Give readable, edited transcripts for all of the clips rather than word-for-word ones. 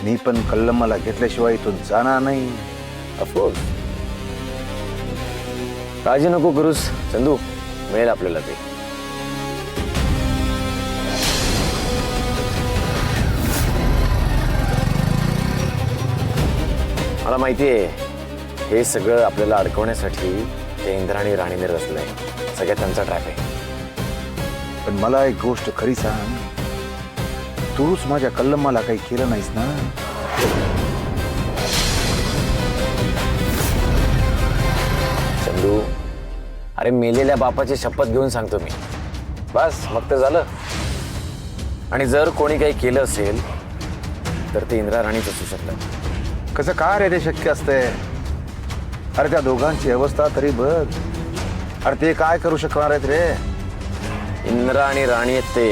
मी पण कल्लम्माला घेतल्याशिवाय इथून जाणार नाही. ऑफकोर्स. काळजी नको करूस चंदू, मिळेल आपल्याला ते. मला माहितीये हे सगळं आपल्याला अडकवण्यासाठी ते इंद्राणी राणीने रचलंय. सगळ्यात त्यांचा ट्रॅप आहे. पण मला एक गोष्ट खरी सांग, तूच माझ्या कल्लम्माला काही केलं नाहीस ना? चंदू, अरे मेलेल्या बापाची शपथ घेऊन सांगतो मी. बस मग तर झालं. आणि जर कोणी काही केलं असेल तर ते इंद्रा राणीच असू शकतं. कसं काय रे ते शक्य असतंय? अरे त्या दोघांची अवस्था तरी बघ. अरे ते काय करू शकणार आहेत रे? इंद्रा आणि राणी आहेत ते.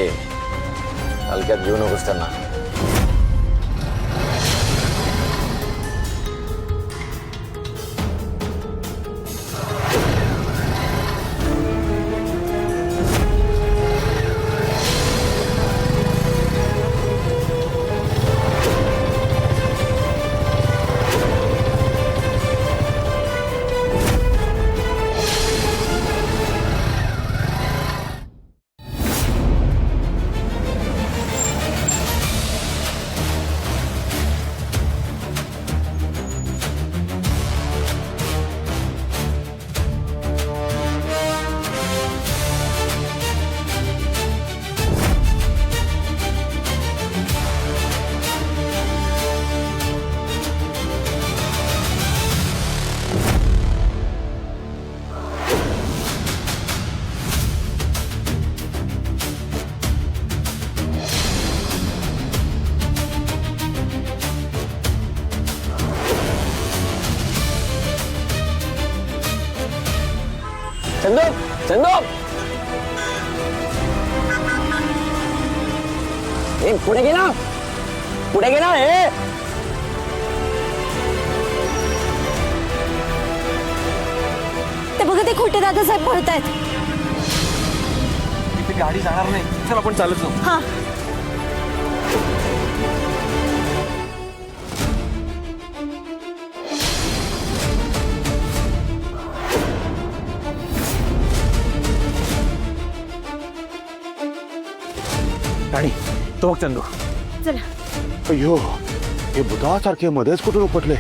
हलक्यात घेऊ नकोस त्यांना. चंदू, चंदू, ए पुढे गे ना, पुढे गे ना. हे ते बघा, ते खोटे दादा साहेब पळतायत. इथे गाडी जाणार नाही. चल आपण चालत जाऊ. हा, राणी, तो बघ चंदू. चला. अय्यो, हे बुधासारखे मध्येच कुठून उपटले?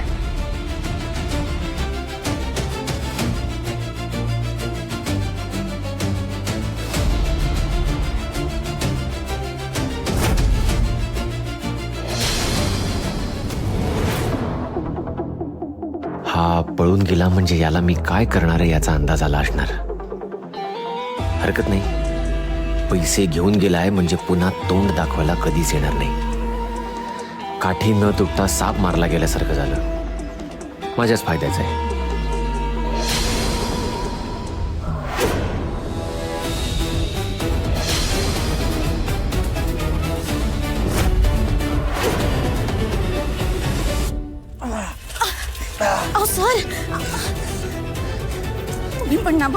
हा पळून गेला म्हणजे याला मी काय करणार आहे याचा अंदाज आला असणार. हरकत नाही. पैसे घेऊन गेलाय म्हणजे पुन्हा तोंड दाखवायला कधीच येणार नाही. काठी न तुटता साप मारला गेल्यासारखं झालं. माझ्याच फायद्याचं आहे. अहो सर, तुम्ही पण ना.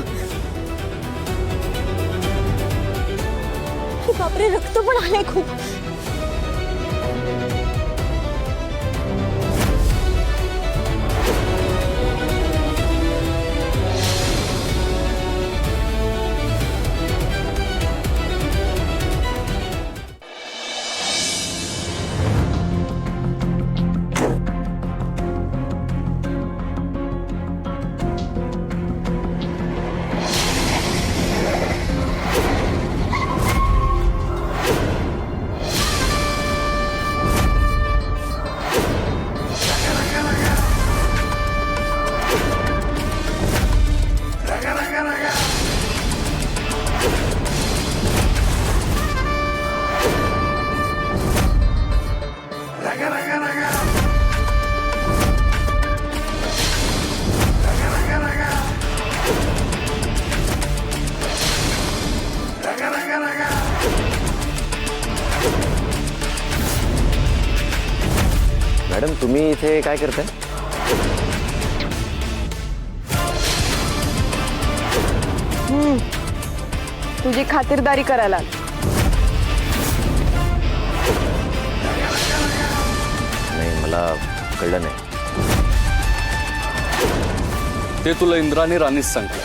बापरे, रक्त पण आलंय खूप. मॅडम, तुम्ही इथे काय करताय? तुझी खातिरदारी करायला. नाही, मला कळलं नाही. ते तुला इंद्राने राणीच सांगते.